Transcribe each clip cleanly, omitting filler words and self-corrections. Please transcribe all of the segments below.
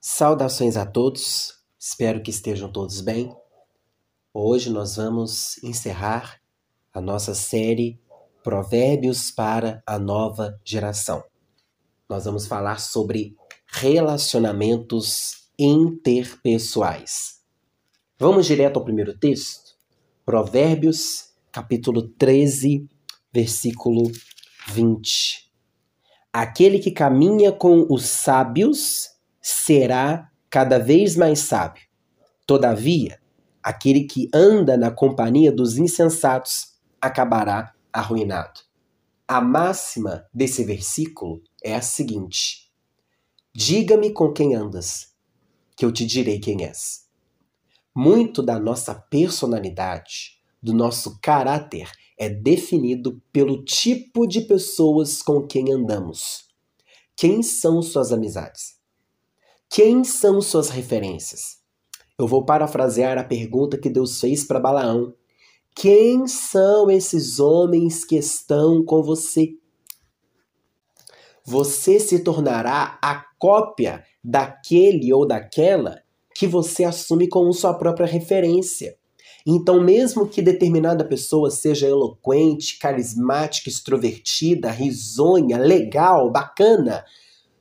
Saudações a todos, espero que estejam todos bem. Hoje nós vamos encerrar a nossa série Provérbios para a Nova Geração. Nós vamos falar sobre relacionamentos interpessoais. Vamos direto ao primeiro texto? Provérbios, capítulo 13, versículo 20. Aquele que caminha com os sábios será cada vez mais sábio. Todavia, aquele que anda na companhia dos insensatos acabará arruinado. A máxima desse versículo é a seguinte: diga-me com quem andas, que eu te direi quem és. Muito da nossa personalidade, do nosso caráter, é definido pelo tipo de pessoas com quem andamos. Quem são suas amizades? Quem são suas referências? Eu vou parafrasear a pergunta que Deus fez para Balaão. Quem são esses homens que estão com você? Você se tornará a cópia daquele ou daquela que você assume como sua própria referência. Então, mesmo que determinada pessoa seja eloquente, carismática, extrovertida, risonha, legal, bacana,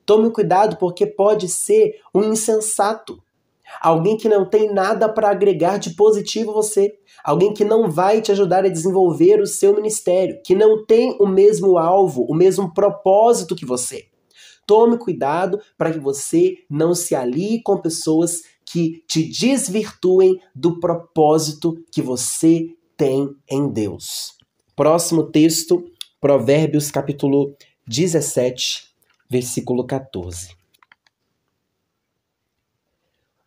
tome cuidado porque pode ser um insensato. Alguém que não tem nada para agregar de positivo a você. Alguém que não vai te ajudar a desenvolver o seu ministério. Que não tem o mesmo alvo, o mesmo propósito que você. Tome cuidado para que você não se alie com pessoas que te desvirtuem do propósito que você tem em Deus. Próximo texto, Provérbios capítulo 17, versículo 14.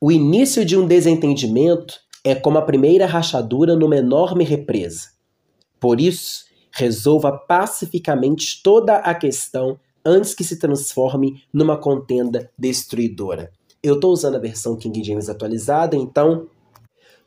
O início de um desentendimento é como a primeira rachadura numa enorme represa. Por isso, resolva pacificamente toda a questão antes que se transforme numa contenda destruidora. Eu estou usando a versão King James atualizada, então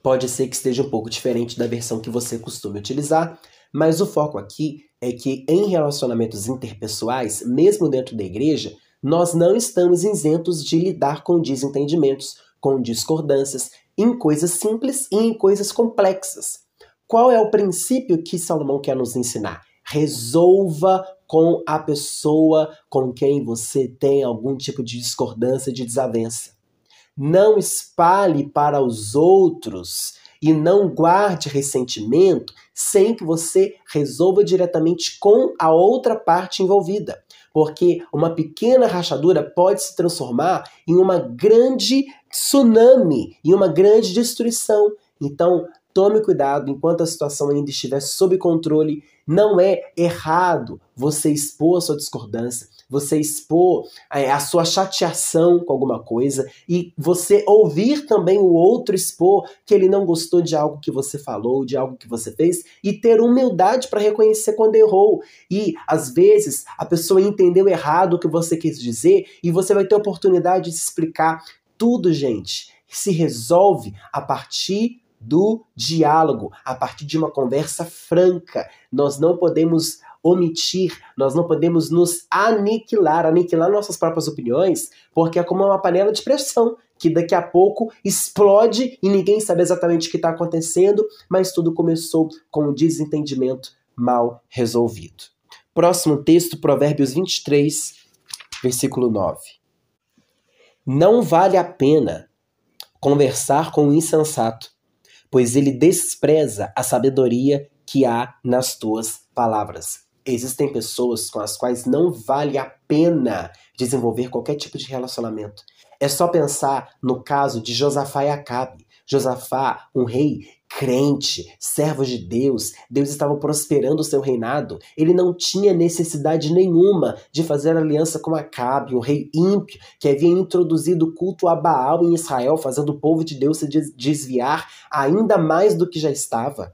pode ser que esteja um pouco diferente da versão que você costuma utilizar, mas o foco aqui é que em relacionamentos interpessoais, mesmo dentro da igreja, nós não estamos isentos de lidar com desentendimentos, com discordâncias, em coisas simples e em coisas complexas. Qual é o princípio que Salomão quer nos ensinar? Resolva com a pessoa com quem você tem algum tipo de discordância, de desavença. Não espalhe para os outros e não guarde ressentimento sem que você resolva diretamente com a outra parte envolvida. Porque uma pequena rachadura pode se transformar em uma grande tsunami, em uma grande destruição. Então, tome cuidado enquanto a situação ainda estiver sob controle. Não é errado você expor a sua discordância, você expor a sua chateação com alguma coisa e você ouvir também o outro expor que ele não gostou de algo que você falou, de algo que você fez e ter humildade para reconhecer quando errou. E, às vezes, a pessoa entendeu errado o que você quis dizer e você vai ter a oportunidade de se explicar. Tudo, gente, se resolve a partir do diálogo, a partir de uma conversa franca. Nós não podemos omitir, nós não podemos nos aniquilar nossas próprias opiniões, porque é como uma panela de pressão, que daqui a pouco explode e ninguém sabe exatamente o que está acontecendo, mas tudo começou com um desentendimento mal resolvido. Próximo texto, Provérbios 23, versículo 9. Não vale a pena conversar com o insensato, pois ele despreza a sabedoria que há nas tuas palavras. Existem pessoas com as quais não vale a pena desenvolver qualquer tipo de relacionamento. É só pensar no caso de Josafá e Acabe. Josafá, um rei crente, servo de Deus, Deus estava prosperando o seu reinado. Ele não tinha necessidade nenhuma de fazer aliança com Acabe, um rei ímpio que havia introduzido o culto a Baal em Israel, fazendo o povo de Deus se desviar ainda mais do que já estava.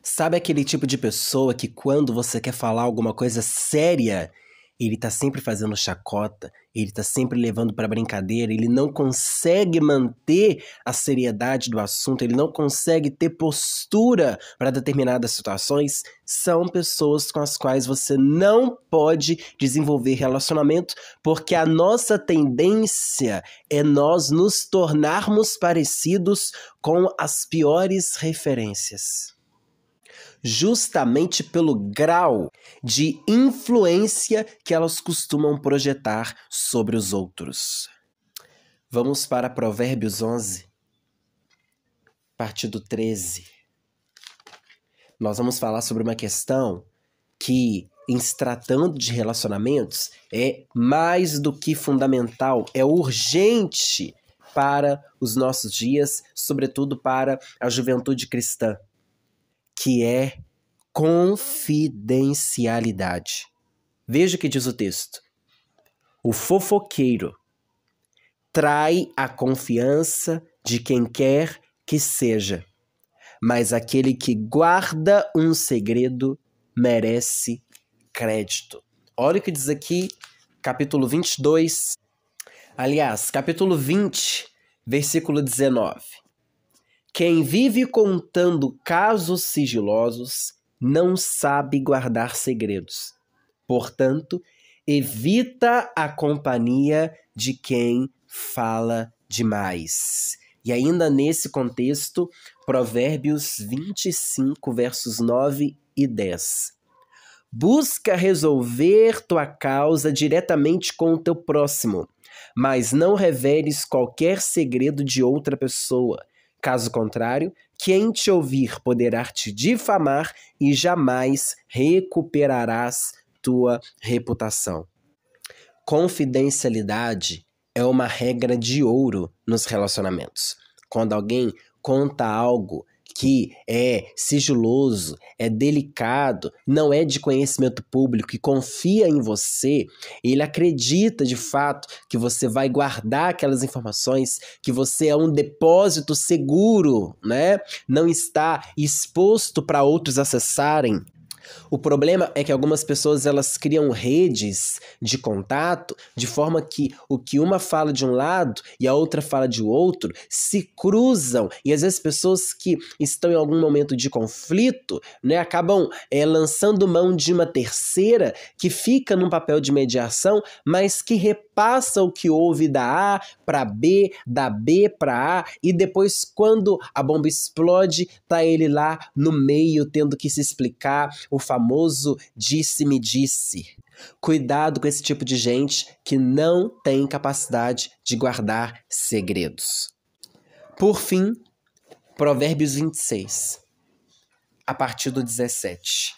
Sabe aquele tipo de pessoa que quando você quer falar alguma coisa séria, ele está sempre fazendo chacota, ele está sempre levando para brincadeira, ele não consegue manter a seriedade do assunto, ele não consegue ter postura para determinadas situações, são pessoas com as quais você não pode desenvolver relacionamento, porque a nossa tendência é nós nos tornarmos parecidos com as piores referências. Justamente pelo grau de influência que elas costumam projetar sobre os outros. Vamos para Provérbios 11, partido 13. Nós vamos falar sobre uma questão que, em se tratando de relacionamentos, é mais do que fundamental, é urgente para os nossos dias, sobretudo para a juventude cristã, que é confidencialidade. Veja o que diz o texto. O fofoqueiro trai a confiança de quem quer que seja, mas aquele que guarda um segredo merece crédito. Olha o que diz aqui, capítulo 22, aliás, capítulo 20, versículo 19. Quem vive contando casos sigilosos não sabe guardar segredos. Portanto, evita a companhia de quem fala demais. E ainda nesse contexto, Provérbios 25, versos 9 e 10. Busca resolver tua causa diretamente com o teu próximo, mas não reveles qualquer segredo de outra pessoa. Caso contrário, quem te ouvir poderá te difamar e jamais recuperarás tua reputação. Confidencialidade é uma regra de ouro nos relacionamentos. Quando alguém conta algo que é sigiloso, é delicado, não é de conhecimento público e confia em você, ele acredita de fato que você vai guardar aquelas informações, que você é um depósito seguro, né? Não está exposto para outros acessarem. O problema é que algumas pessoas elas criam redes de contato de forma que o que uma fala de um lado e a outra fala de outro se cruzam, e às vezes pessoas que estão em algum momento de conflito, né, acabam lançando mão de uma terceira que fica num papel de mediação, mas que repassa o que houve da A para B, da B para A, e depois quando a bomba explode, tá ele lá no meio tendo que se explicar, o famoso disse-me-disse. Cuidado com esse tipo de gente que não tem capacidade de guardar segredos. Por fim, Provérbios 26, a partir do 17.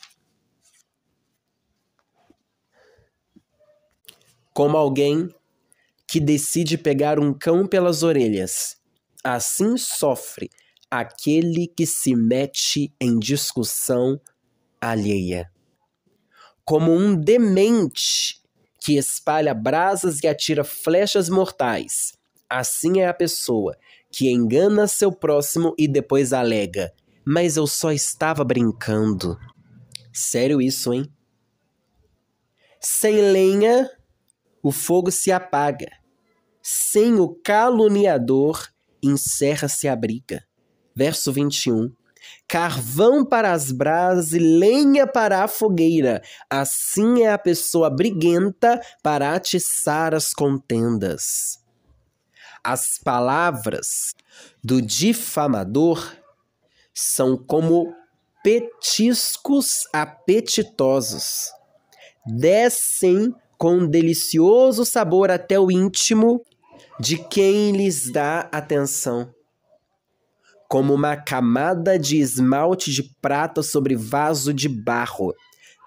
Como alguém que decide pegar um cão pelas orelhas, assim sofre aquele que se mete em discussão alheia. Como um demente que espalha brasas e atira flechas mortais, assim é a pessoa que engana seu próximo e depois alega: mas eu só estava brincando. Sério isso, hein? Sem lenha, o fogo se apaga. Sem o caluniador, encerra-se a briga. Verso 21. Carvão para as brasas e lenha para a fogueira. Assim é a pessoa briguenta para atiçar as contendas. As palavras do difamador são como petiscos apetitosos. Descem com delicioso sabor até o íntimo de quem lhes dá atenção. Como uma camada de esmalte de prata sobre vaso de barro.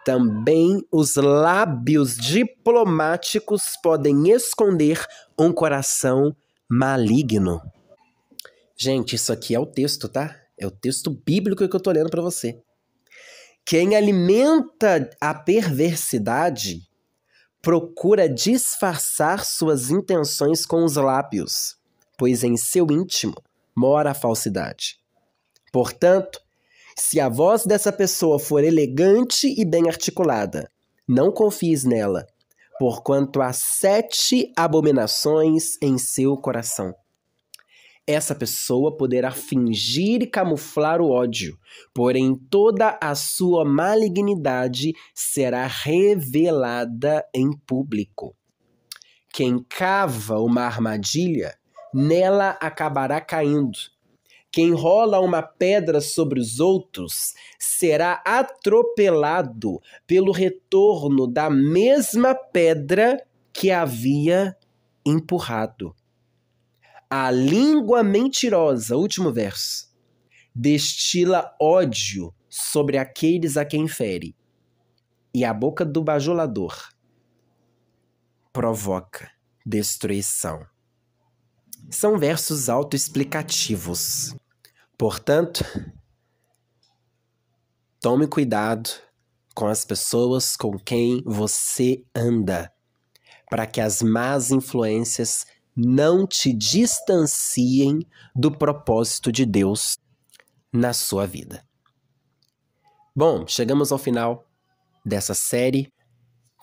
Também os lábios diplomáticos podem esconder um coração maligno. Gente, isso aqui é o texto, tá? É o texto bíblico que eu tô lendo para você. Quem alimenta a perversidade procura disfarçar suas intenções com os lábios, pois em seu íntimo mora a falsidade. Portanto, se a voz dessa pessoa for elegante e bem articulada, não confies nela, porquanto há 7 abominações em seu coração. Essa pessoa poderá fingir e camuflar o ódio, porém toda a sua malignidade será revelada em público. Quem cava uma armadilha, nela acabará caindo. Quem rola uma pedra sobre os outros será atropelado pelo retorno da mesma pedra que havia empurrado. A língua mentirosa, último verso, destila ódio sobre aqueles a quem fere, e a boca do bajulador provoca destruição. São versos autoexplicativos. Portanto, tome cuidado com as pessoas com quem você anda, para que as más influências não te distanciem do propósito de Deus na sua vida. Bom, chegamos ao final dessa série.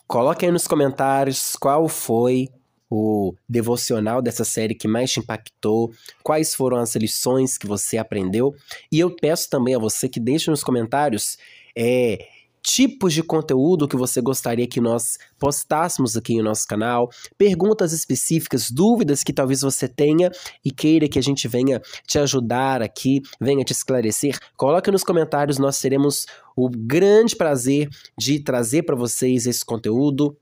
Coloque aí nos comentários qual foi o devocional dessa série que mais te impactou, quais foram as lições que você aprendeu. E eu peço também a você que deixe nos comentários tipos de conteúdo que você gostaria que nós postássemos aqui no nosso canal, perguntas específicas, dúvidas que talvez você tenha e queira que a gente venha te ajudar aqui, venha te esclarecer. Coloque nos comentários, nós teremos o grande prazer de trazer para vocês esse conteúdo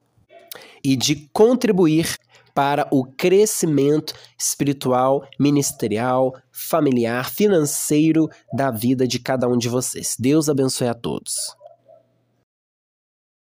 e de contribuir para o crescimento espiritual, ministerial, familiar, financeiro da vida de cada um de vocês. Deus abençoe a todos.